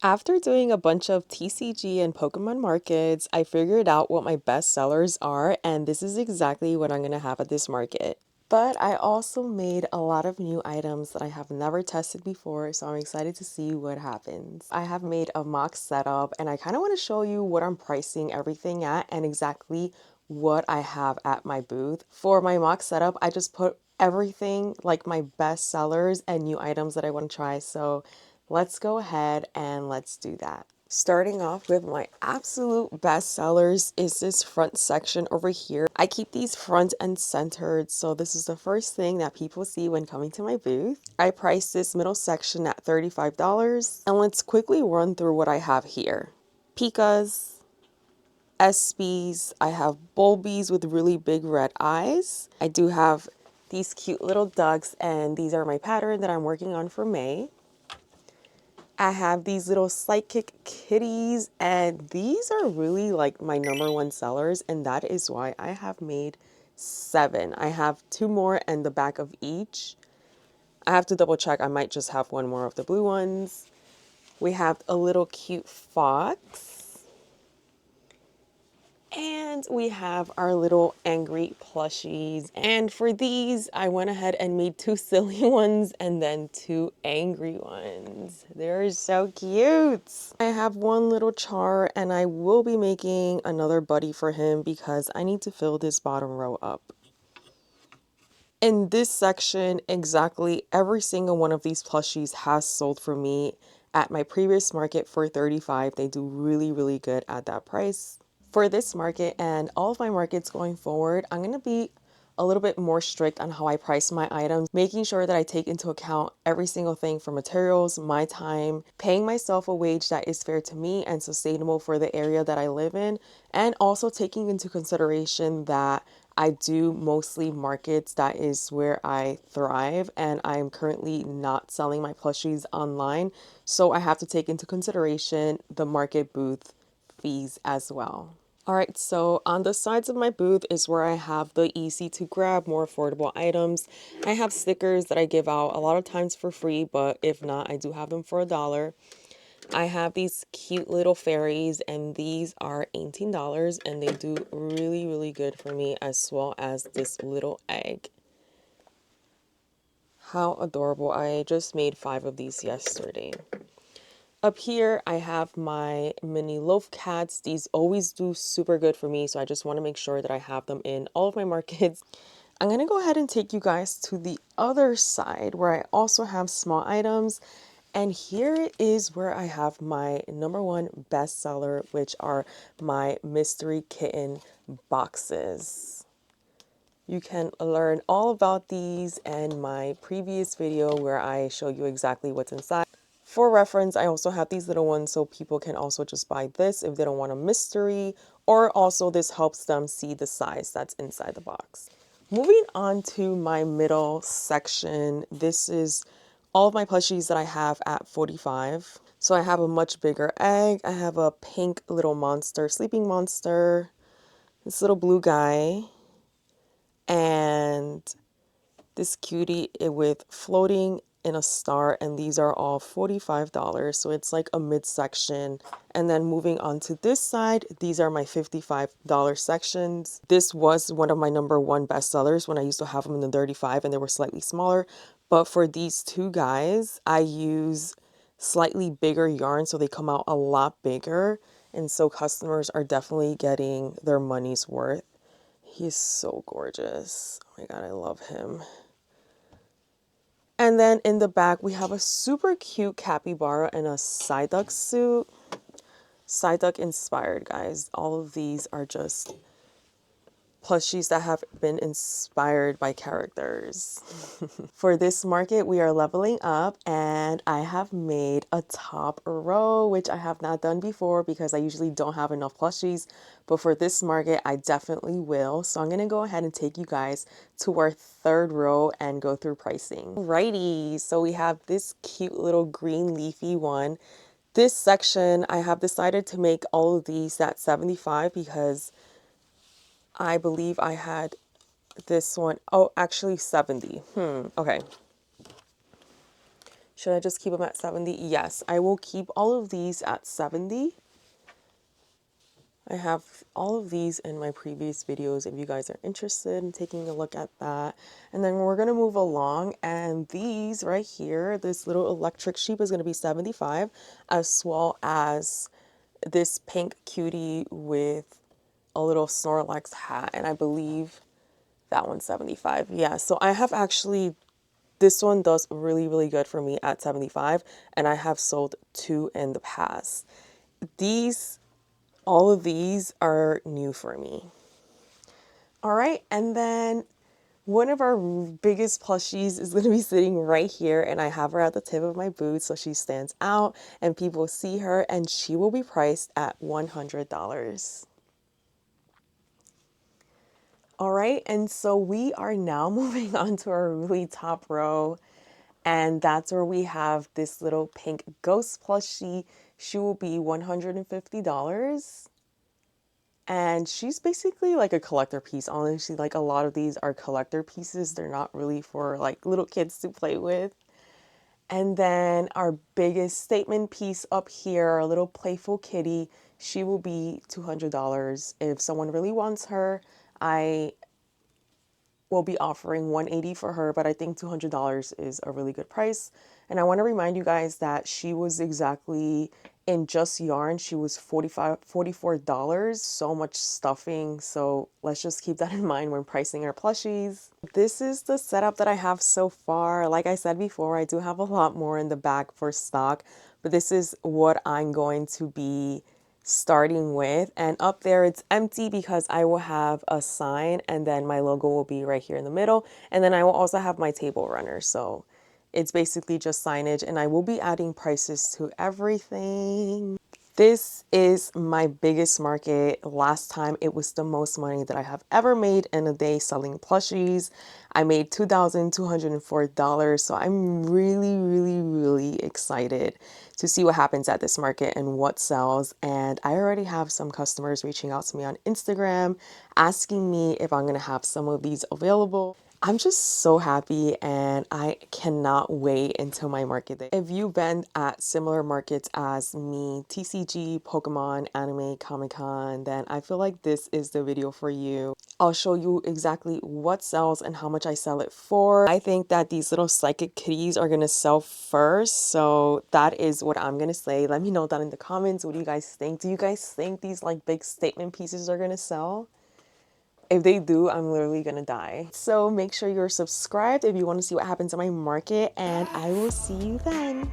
After doing a bunch of TCG and Pokemon markets, I figured out what my best sellers are, and this is exactly what I'm going to have at this market. But I also made a lot of new items that I have never tested before, so I'm excited to see what happens. I have made a mock setup, and I kind of want to show you what I'm pricing everything at and exactly what I have at my booth. For my mock setup, I just put everything like my best sellers and new items that I want to try, so let's go ahead and let's do that. Starting off with my absolute best sellers is this front section over here. I keep these front and centered, so this is the first thing that people see when coming to my booth. I priced this middle section at $35, and let's quickly run through what I have here. Pikas, espees, I have bulbies with really big red eyes. I do have these cute little ducks, and these are my pattern that I'm working on for May. I have these little psychic kitties, and these are really like my #1 sellers, and that is why I have made 7. I have 2 more in the back of each. I have to double check. I might just have 1 more of the blue ones. We have a little cute fox. And we have our little angry plushies. And for these, I went ahead and made 2 silly ones and then 2 angry ones. They're so cute. I have 1 little char, and I will be making another buddy for him because I need to fill this bottom row up. In this section, exactly every single one of these plushies has sold for me at my previous market for $35. They do really, really good at that price. For this market and all of my markets going forward, I'm going to be a little bit more strict on how I price my items, making sure that I take into account every single thing from materials, my time, paying myself a wage that is fair to me and sustainable for the area that I live in, and also taking into consideration that I do mostly markets. That is where I thrive, and I'm currently not selling my plushies online, so I have to take into consideration the market booth fees as well. All right, so on the sides of my booth is where I have the easy to grab, more affordable items. I have stickers that I give out a lot of times for free, but if not, I do have them for $1. I have these cute little fairies, and these are $18, and they do really, really good for me, as well as this little egg. How adorable. I just made 5 of these yesterday. Up here, I have my mini loaf cats. These always do super good for me, so I just want to make sure that I have them in all of my markets. I'm going to go ahead and take you guys to the other side where I also have small items. And here is where I have my #1 bestseller, which are my mystery kitten boxes. You can learn all about these in my previous video where I show you exactly what's inside. For reference, I also have these little ones so people can also just buy this if they don't want a mystery, or also this helps them see the size that's inside the box. Moving on to my middle section, this is all of my plushies that I have at $45. So I have a much bigger egg. I have a pink little monster, sleeping monster, this little blue guy, and this cutie with floating in a star, and these are all $45, so it's like a midsection. And then moving on to this side, these are my $55 sections. This was one of my #1 bestsellers when I used to have them in the 35 and they were slightly smaller, but for these 2 guys I use slightly bigger yarn, so they come out a lot bigger, and so customers are definitely getting their money's worth. He's so gorgeous. Oh my god, I love him. And then in the back, we have a super cute capybara in a psyduck suit. Psyduck inspired, guys. All of these are just plushies that have been inspired by characters. For this market, we are leveling up, and I have made a top row, which I have not done before because I usually don't have enough plushies. But for this market, I definitely will. So I'm going to go ahead and take you guys to our 3rd row and go through pricing. Alrighty, so we have this cute little green leafy one. This section, I have decided to make all of these at 75 because I believe I had this one. Oh, actually 70. Okay. Should I just keep them at 70? Yes, I will keep all of these at 70. I have all of these in my previous videos if you guys are interested in taking a look at that. And then we're going to move along, and these right here, this little electric sheep is going to be 75, as well as this pink cutie with a little Snorlax hat, and I believe that one's 75. Yeah, so I have actually, this one does really, really good for me at 75, and I have sold 2 in the past. All of these are new for me. All right, and then one of our biggest plushies is going to be sitting right here, and I have her at the tip of my boot so she stands out and people see her, and she will be priced at $100. All right, and so we are now moving on to our really top row, and that's where we have this little pink ghost plushie. She will be $150. And she's basically like a collector piece. Honestly, like a lot of these are collector pieces. They're not really for like little kids to play with. And then our biggest statement piece up here, our little playful kitty, she will be $200. If someone really wants her, I will be offering $180 for her, but I think $200 is a really good price. And I want to remind you guys that she was exactly, in just yarn, she was $44. So much stuffing, so let's just keep that in mind when pricing our plushies. This is the setup that I have so far. Like I said before, I do have a lot more in the back for stock, but this is what I'm going to be starting with. And up there it's empty because I will have a sign, and then my logo will be right here in the middle, and then I will also have my table runner. So it's basically just signage, and I will be adding prices to everything. This is my biggest market. Last time it was the most money that I have ever made in a day selling plushies. I made $2,204. So I'm really, really, really excited to see what happens at this market and what sells. And I already have some customers reaching out to me on Instagram asking me if I'm going to have some of these available. I'm just so happy, and I cannot wait until my market day. If you've been at similar markets as me, TCG, Pokemon, anime, Comic-Con, then I feel like this is the video for you. I'll show you exactly what sells and how much I sell it for. I think that these little psychic kitties are going to sell first, so that is what I'm going to say. Let me know down in the comments. What do you guys think? Do you guys think these like big statement pieces are going to sell? If they do, I'm literally gonna die. So make sure you're subscribed if you want to see what happens in my market, and I will see you then.